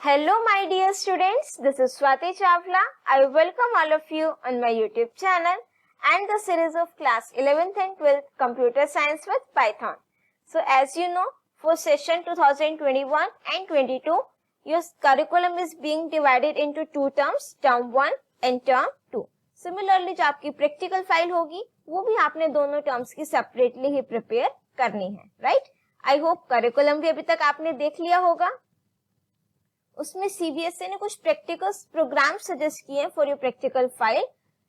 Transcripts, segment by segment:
Hello my dear students, this is Swati Chawla. I welcome all of you on my YouTube channel and the series of class 11th and 12th Computer Science with Python. So as you know, for session 2021 and 22, your curriculum is being divided into two terms, term 1 and term 2. Similarly, जो आपकी practical file होगी, वो भी आपने दोनों terms की separately ही prepare करनी है, right? I hope curriculum भी अभी तक आपने देख लिया होगा. उसमें सीबीएसई ने कुछ प्रैक्टिकल प्रोग्राम सजेस्ट किए हैं for your practical file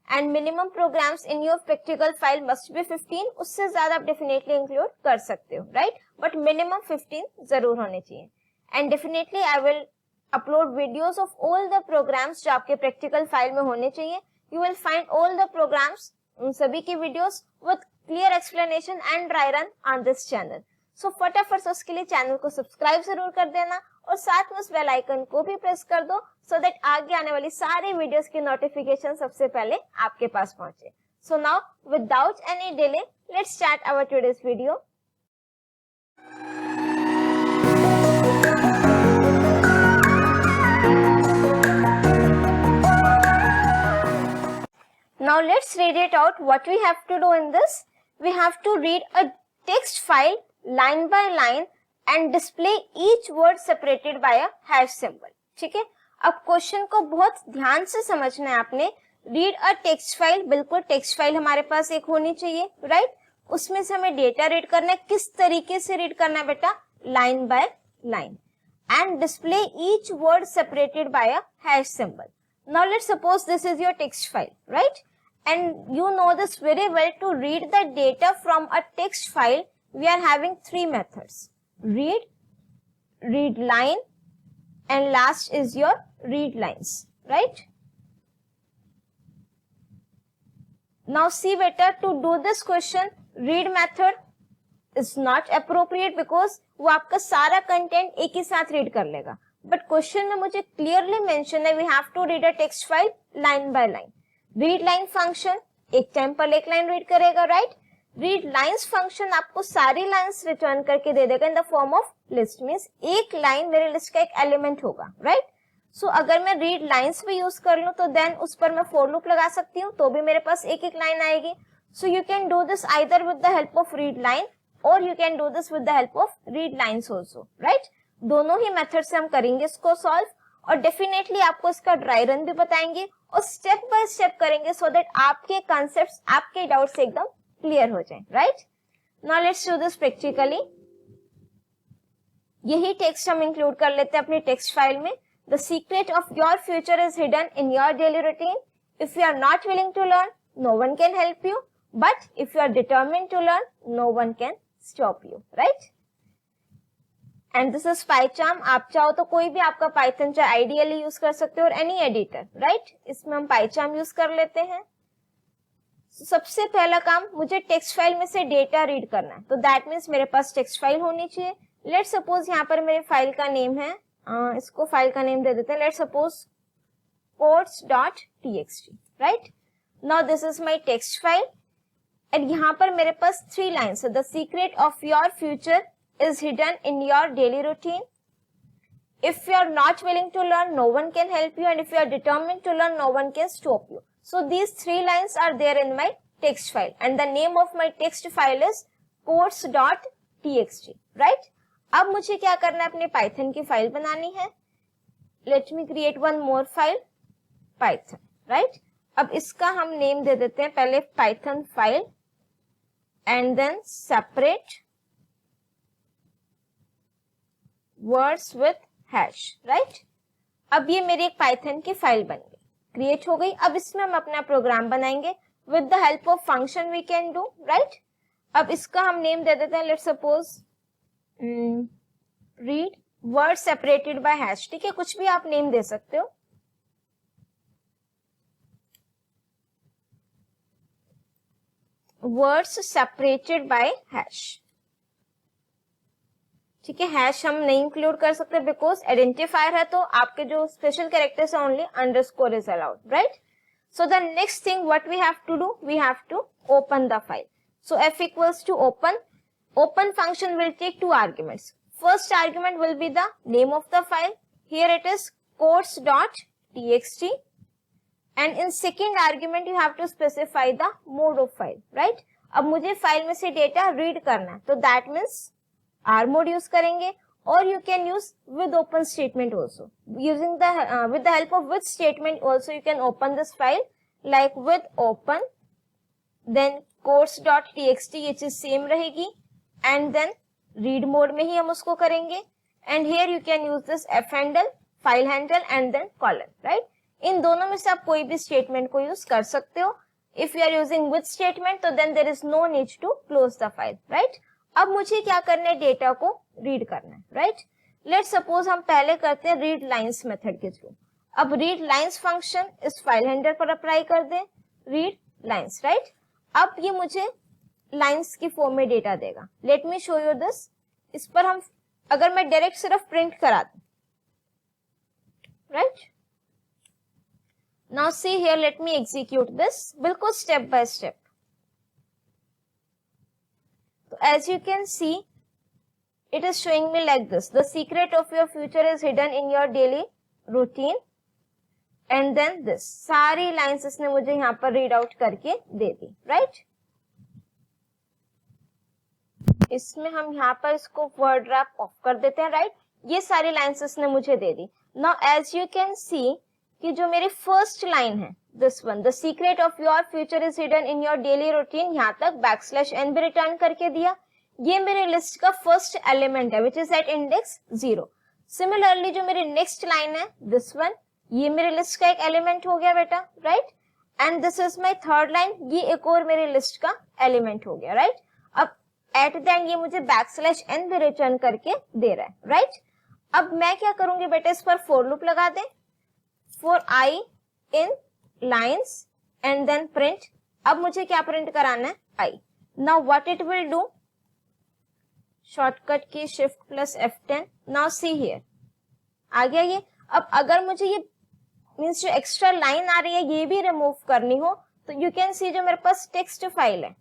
and minimum programs in your practical file must be 15. उससे ज्यादा आप डेफिनेटली इंक्लूड कर सकते हो, राइट? बट मिनिमम 15 जरूर होने चाहिए. And definitely I will upload videos of all the programs जो आपके प्रैक्टिकल फाइल में होने चाहिए. You will find all the programs, उन सभी की videos with clear explanation and dry run on this channel. So फटाफट से उसके लिए चैनल को सब्सक्राइब जरूर कर देना और साथ में उस बेल आइकन को भी प्रेस कर दो सो दैट आगे आने वाली सारी वीडियोस की नोटिफिकेशन सबसे पहले आपके पास पहुंचे. So now without any delay let's start our today's video. Now let's read it out. What we have to do in this? We have to read a text file line by line and display each word separated by a hash symbol. ठीक है? अब question को बहुत ध्यान से समझना है आपने. रीड अ टेक्स्ट फाइल, बिल्कुल टेक्स्ट फाइल हमारे पास एक होनी चाहिए, राइट? उसमें से हमें डेटा रीड करना है. किस तरीके से रीड करना है बेटा? Line by line. And display each word separated bye a hash symbol. Now let's suppose this is your text file, right? And you know this very well. To read the data from a text file, we are having three methods: read, read line, and last is your read lines, right? Now see better, to do this question, read method is not appropriate because वो आपका सारा content एक ही साथ read कर लेगा. But question में मुझे clearly mention है, we have to read a text file line by line. Read line function एक टाइम पर एक लाइन रीड करेगा, राइट? रीड लाइंस फंक्शन आपको सारी लाइंस रिटर्न करके दे देगा in the form of list. Means एक लाइन मेरे लिस्ट का एक एलिमेंट होगा, राइट? सो अगर मैं रीड लाइंस भी यूज कर लूं तो देन उस पर मैं फॉर लूप लगा सकती हूँ, तो भी मेरे पास एक एक लाइन आएगी. So you can do this either with the help of read line और you can do this with the help of read lines also, right? दोनों ही मेथड से हम करेंगे इसको सॉल्व और डेफिनेटली आपको इसका ड्राई रन भी बताएंगे और स्टेप बाय स्टेप करेंगे सो दैट आपके कॉन्सेप्ट्स, आपके डाउट्स एकदम क्लियर हो जाएं, right? Now let's do this practically. यही टेक्स्ट हम इंक्लूड कर लेते हैं अपनी टेक्स्ट फाइल में. The secret of your future is hidden in your daily routine. If you are not willing to learn, no one can help you, but if you are determined to learn, no one can stop you, right? And this is पाइचार्म. आप चाहो तो कोई भी आपका Python चाहे ideally use कर सकते हो और एनी एडिटर, राइट? इसमें हम पाइचार्म यूज कर लेते हैं. सबसे पहला काम, मुझे टेक्स्ट फाइल में से डेटा रीड करना है, तो दैट मीन्स मेरे पास टेक्स्ट फाइल होनी चाहिए. लेट्स सपोज यहाँ पर मेरे फाइल का नेम है, इसको फाइल का नेम दे देते हैं. Let's suppose codes.txt, right? Now this is my text file and यहाँ पर मेरे पास 3 लाइन्स है. The secret of your future is hidden in your daily routine. If you are not willing to learn, no one can help you, and if you are determined to learn, no one can stop you. So these 3 lines are there in my text file and the name of my text file is codes.txt, right? अब मुझे क्या करना है? अपने Python की file बनानी है. Let me create one more file, Python, right? अब इसका हम नेम दे देते हैं पहले Python file and then separate words with hash, right? अब ये मेरी एक पाइथन की फाइल बन गई, क्रिएट हो गई. अब इसमें हम अपना प्रोग्राम बनाएंगे with the help of function we can do, right? अब इसका हम नेम दे देते हैं, let's suppose read word separated by hash. ठीक है, कुछ भी आप नेम दे सकते हो. Words separated by hash. ठीक है, हैश हम नहीं इंक्लूड कर सकते बिकॉज आइडेंटिफायर है, तो आपके जो स्पेशल कैरेक्टर्स है only underscore is allowed, right? So the next thing what we have to do, we have to open the file. So f equals to open. Open function will take 2 arguments. First argument will be the name of the file. here it is quotes.txt, and in second argument you have to specify the mode of file, right? अब मुझे file में से data read करना है, तो that means are mode use करेंगे, और you can use with open statement also. Using the with the help of with statement also you can open this file, like with open, then quotes.txt, ये चीज same रहेगी, and then read mode में ही हम उसको करेंगे, and here you can use this f handle, file handle and then colon, right? इन दोनों में से आप कोई भी स्टेटमेंट को यूज कर सकते हो. If you are using with statement, तो then there is no need to close the file, right? अब मुझे क्या करना है, डेटा को रीड करना है, राइट? लेट्स सपोज हम पहले करते हैं रीड लाइंस मेथड के थ्रू. अब रीड लाइंस फंक्शन इस फाइल हैंडलर पर अप्लाई कर दें, रीड लाइंस, राइट? अब ये मुझे लाइंस की फॉर्म में डेटा देगा. Let me show you this. इस पर हम अगर मैं डायरेक्ट सिर्फ प्रिंट करा दूं, right? Now see here, let me execute this बिल्कुल step by step. So as you can see, it is showing me like this. The secret of your future is hidden in your daily routine. And then this. सारी lines इसने मुझे यहाँ पर read out करके दे दी, right? इसमें हम यहाँ पर इसको वर्ड रैप ऑफ कर देते हैं, राइट? ये सारी लाइन्स इसने मुझे दे दी. Now as you can see कि जो मेरी फर्स्ट लाइन है, this one, the secret of your future is hidden in your daily routine, यहाँ तक बैकस्लैश n भी रिटर्न करके दिया. ये मेरे लिस्ट का फर्स्ट एलिमेंट है which is at index 0. Similarly जो मेरी नेक्स्ट लाइन है, दिस वन, ये मेरे लिस्ट का एक एलिमेंट हो गया बेटा, right? And this is my third line, ये एक और मेरे लिस्ट का एलिमेंट हो गया, राइट? अब एट द एंड ये मुझे बैकस्लैश n भी रिटर्न करके दे रहा है, राइट? अब मैं क्या करूंगी बेटा, इस पर फोर लूप लगा दें. For I in lines and then print. अब मुझे क्या प्रिंट कराना है, I. Now what it will do, shortcut की shift plus F10. Now see here, आ गया ये. अब अगर मुझे ये मीन्स जो एक्स्ट्रा लाइन आ रही है ये भी रिमूव करनी हो, तो यू कैन सी जो मेरे पास टेक्स्ट फाइल है,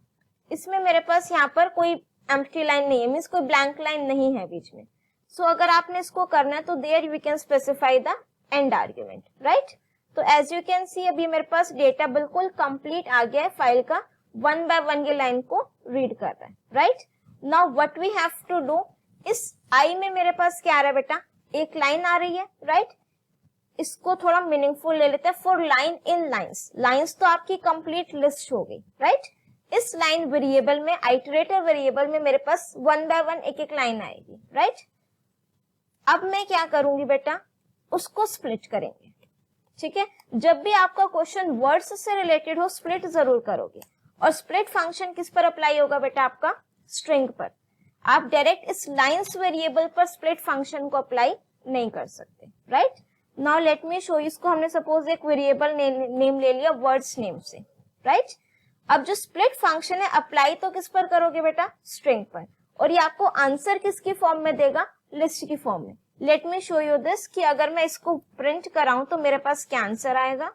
इसमें मेरे पास यहाँ पर कोई एम्प्टी लाइन नहीं है, मीन्स कोई ब्लैंक लाइन नहीं है बीच में. सो अगर आपने इसको करना है तो there you can specify the end argument, right? तो एज यू कैन सी अभी मेरे पास डेटा बिल्कुल कंप्लीट आ गया है फाइल का, वन बाय वन ये लाइन को रीड कर रहा है, right? Now what we have to do, इस आई में मेरे पास क्या आ रहा है बेटा, एक लाइन आ रही है, राइट? इसको थोड़ा मीनिंगफुल ले लेते हैं. For line in lines, lines तो आपकी कंप्लीट लिस्ट हो गई, राइट? इस लाइन वेरिएबल में, आइटरेटर वेरिएबल में मेरे पास वन बाय वन एक एक लाइन आएगी, राइट? अब मैं क्या करूंगी बेटा, उसको स्प्लिट करेंगे, ठीक है? जब भी आपका क्वेश्चन वर्ड्स से रिलेटेड हो, स्प्लिट जरूर करोगे. और स्प्लिट फंक्शन किस पर अप्लाई होगा बेटा, आपका स्ट्रिंग पर. आप डायरेक्ट इस लाइंस वेरिएबल पर स्प्लिट फंक्शन को अप्लाई नहीं कर सकते, right? Now let me show. इसको हमने सपोज एक वेरिएबल नेम ले लिया वर्ड्स नेम से, राइट? अब जो स्प्लिट फंक्शन है अप्लाई तो किस पर करोगे बेटा, स्ट्रिंग पर. और ये आपको आंसर किसकी फॉर्म में देगा, लिस्ट की फॉर्म में. Let me show you this कि अगर मैं इसको प्रिंट कराऊं तो मेरे पास क्या आंसर आएगा.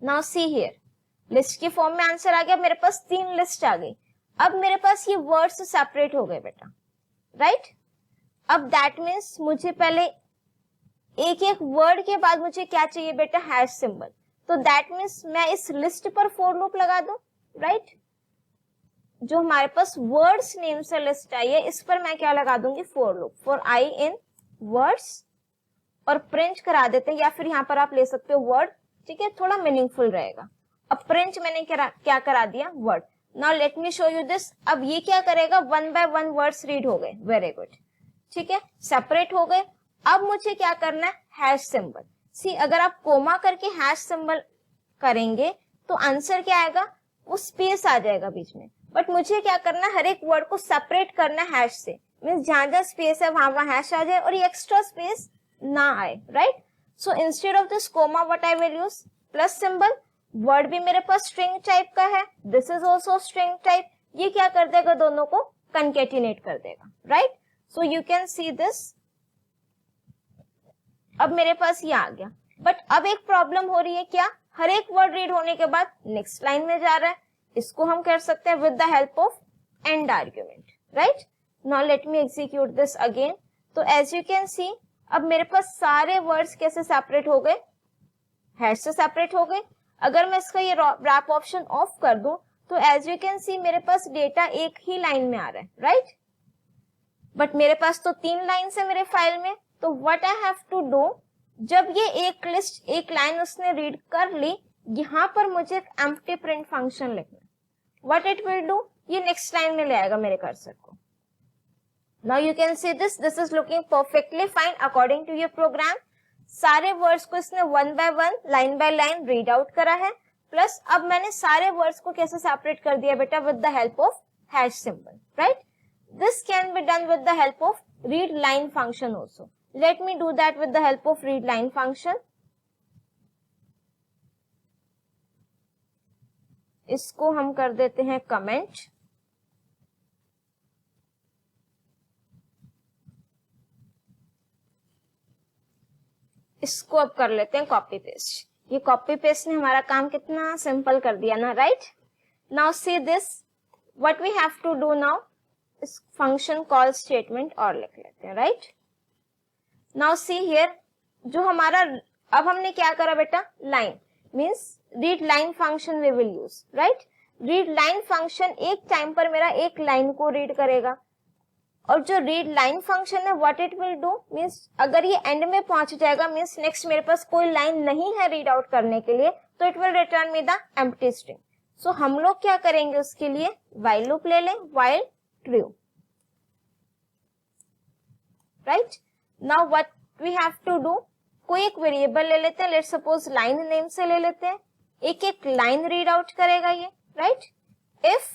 नाउ सी हियर, लिस्ट की फॉर्म में आंसर आ गया, मेरे पास 3 लिस्ट आ गई. अब मेरे पास ये वर्ड्स सेपरेट हो गए बेटा, राइट? अब दैट मीन्स मुझे पहले एक एक वर्ड के बाद मुझे क्या चाहिए बेटा, हैश सिंबल. तो दैट मीन्स मैं इस लिस्ट पर फोर लूप लगा दूं, राइट? जो हमारे पास वर्ड्स नेम से लिस्ट आई है इस पर मैं क्या लगा दूंगी, for loop. For I in words, और प्रिंट करा देते हैं, या फिर यहाँ पर आप ले सकते हो वर्ड, ठीक है? थोड़ा मीनिंगफुल रहेगा. अब प्रिंट मैंने क्या करा दिया, word. Now let me show you this. अब ये क्या करेगा, one by one words read हो गए, वेरी गुड, ठीक है? सेपरेट हो गए. अब मुझे क्या करना है, हैश सिंबल. सी अगर आप कोमा करके हैश सिंबल करेंगे तो आंसर क्या आएगा, वो स्पेस आ जाएगा बीच में. बट मुझे क्या करना है, हर एक वर्ड को सेपरेट करना है हैश से, मीन्स जहां जहां स्पेस है वहां वहां हैश आ जाए और ये एक्स्ट्रा स्पेस ना आए, right? So instead of this comma what I will use, plus symbol. Word भी मेरे पास स्ट्रिंग टाइप का है, this is also string type. ये क्या कर देगा, दोनों को कंकेटिनेट कर देगा, right? So you can see this. अब मेरे पास ये आ गया. बट अब एक प्रॉब्लम हो रही है, क्या, हर एक वर्ड रीड होने के बाद नेक्स्ट लाइन में जा रहा है. इसको हम कर सकते हैं with the help of and argument, right? Now let me execute this again. तो एज यू कैन सी अब मेरे पास सारे वर्ड्स कैसे सेपरेट हो गए, हैश से सेपरेट हो गए। अगर मैं इसका ये रैप ऑप्शन ऑफ कर दूं तो एज यू कैन सी मेरे पास डेटा एक ही लाइन में आ रहा है, राइट। बट मेरे पास तो 3 लाइन्स है मेरे फाइल में, तो what I have to do, जब ये एक लिस्ट एक लाइन उसने रीड कर ली, यहां पर मुझे एक एम्प्टी प्रिंट फंक्शन लिखना है। व्हाट इट विल डू, ये नेक्स्ट लाइन में ले आएगा मेरे कर्सर को। Now you can see this is looking perfectly fine according to your program. सारे वर्ड्स को इसने 1 by 1 line by line read out करा है, प्लस अब मैंने सारे वर्ड्स को कैसे सेपरेट कर दिया बेटा, with the help of hash symbol, right. This can be done with the help of read line function also. Let me do that with the help of read line function. इसको हम कर देते हैं comment, इसको अब कर लेते हैं कॉपी पेस्ट। ये कॉपी पेस्ट ने हमारा काम कितना सिंपल कर दिया ना, right. Now see this, what we have to do now, इस फंक्शन कॉल स्टेटमेंट और लिख लेते हैं, राइट। नाउ सी हियर, जो हमारा अब हमने क्या करा बेटा, line means read line function we will use, right. Read line function एक टाइम पर मेरा एक लाइन को रीड करेगा, और जो रीड लाइन फंक्शन है what it will do means अगर ये एंड में पहुंच जाएगा मींस नेक्स्ट मेरे पास कोई लाइन नहीं है रीड आउट करने के लिए, तो it will return me the empty string. So हम लोग क्या करेंगे उसके लिए, व्हाइल लूप ले लें, while true, right. Now what we have to do, कोई एक वेरिएबल ले लेते हैं, लेट्स सपोज लाइन नेम से ले लेते हैं, एक एक लाइन रीड आउट करेगा ये, राइट। इफ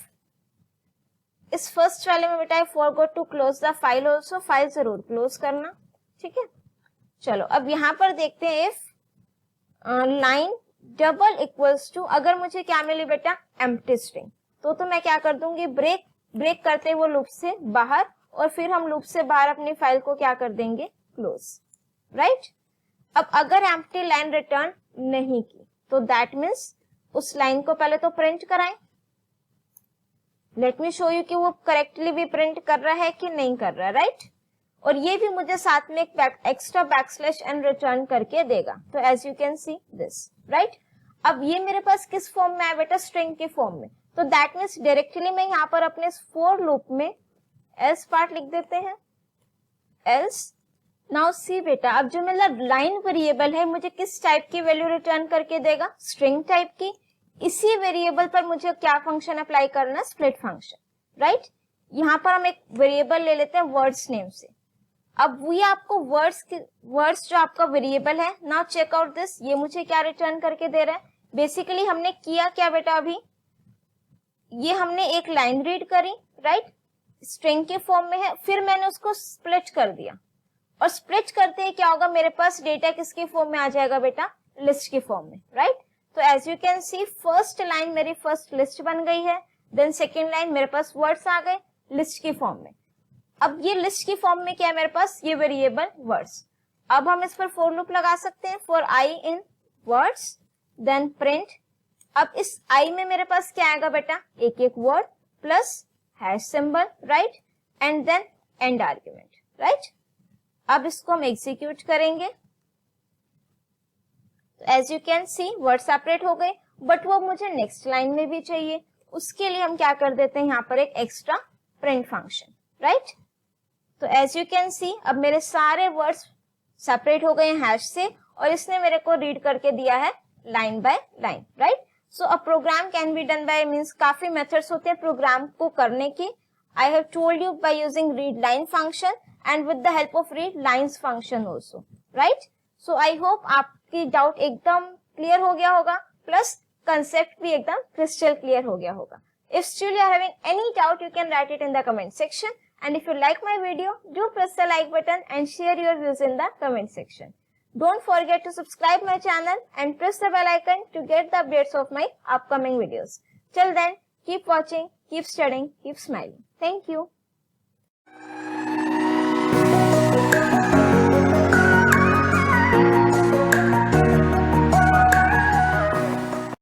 इस फर्स्ट वाले में बेटा I forgot to close the file also, file जरूर क्लोज करना, ठीक है। चलो अब यहां पर देखते हैं, if line double equals to, अगर मुझे क्या मिली बेटा, एम्प्टी स्ट्रिंग, तो मैं क्या कर दूंगी, ब्रेक करते वो लूप से बाहर, और फिर हम लूप से बाहर अपनी फाइल को क्या कर देंगे, क्लोज, राइट। अब अगर एम्प्टी लाइन रिटर्न नहीं की तो दैट मीन्स उस लाइन को पहले तो प्रिंट कराएं। लेट मी शो यू कि वो करेक्टली भी प्रिंट कर रहा है कि नहीं कर रहा है, राइट। और ये भी मुझे साथ में एक एक्स्ट्रा बैकस्लैश एंड रिटर्न करके देगा, तो as you can see this, right. अब ये मेरे पास किस फॉर्म में है बेटा, स्ट्रिंग के फॉर्म में, तो दैट मीन्स डायरेक्टली मैं यहाँ पर अपने फोर लूप में एल्स पार्ट लिख देते हैं, एल्स। नाउ सी बेटा, अब जो मेरा लाइन वेरिएबल है मुझे किस टाइप की वैल्यू रिटर्न करके देगा, स्ट्रिंग टाइप की। इसी वेरिएबल पर मुझे क्या फंक्शन अप्लाई करना है, स्प्लिट फंक्शन, राइट। यहाँ पर हम एक वेरिएबल ले लेते हैं वर्ड्स नेम से। अब ये आपको वर्ड्स जो आपका वेरिएबल है, नाउ चेक आउट दिस, ये मुझे क्या रिटर्न करके दे रहा है। बेसिकली हमने किया क्या बेटा, अभी ये हमने एक लाइन रीड करी, राइट, स्ट्रिंग के फॉर्म में है, फिर मैंने उसको स्प्लिट कर दिया, और स्प्लिट करते ही क्या होगा, मेरे पास डेटा किसके फॉर्म में आ जाएगा बेटा, लिस्ट के फॉर्म में, राइट। तो as you can see first line मेरी फर्स्ट लिस्ट बन गई है, देन सेकेंड लाइन मेरे पास वर्ड्स आ गए लिस्ट की फॉर्म में। अब ये लिस्ट की फॉर्म में क्या है मेरे पास, ये वेरिएबल वर्ड्स। अब हम इस पर फॉर लूप लगा सकते हैं, for I in words, then print. अब इस आई में मेरे पास क्या आएगा बेटा, एक एक word plus hash symbol, right, and then end argument, right. अब इसको हम एग्जीक्यूट करेंगे, as you can see word separate हो गए, बट वो मुझे नेक्स्ट लाइन में भी चाहिए। उसके लिए हम क्या कर देते हैं, यहाँ पर एक एक्स्ट्रा प्रिंट फंक्शन, राइट। तो एज यू कैन सी अब मेरे सारे वर्ड्स सेपरेट हो गए हैश से, और इसने मेरे को रीड करके दिया है line by line, right. So a program can be done by means काफी मेथड्स होते हैं प्रोग्राम को करने की। I have told you by using read line function and with the help of read lines function also, right. So I hope आपकी doubt एकदम clear हो गया होगा, प्लस कंसेप्ट भी एकदम क्रिस्टल क्लियर हो गया होगा। If still you are having any doubt, you can write it in the comment section. And if you like my video, do press the like button and share your views in the comment section. Don't forget to subscribe my channel and press the bell icon to get the updates of my upcoming videos. Till then, keep watching, keep studying, keep smiling. Thank you.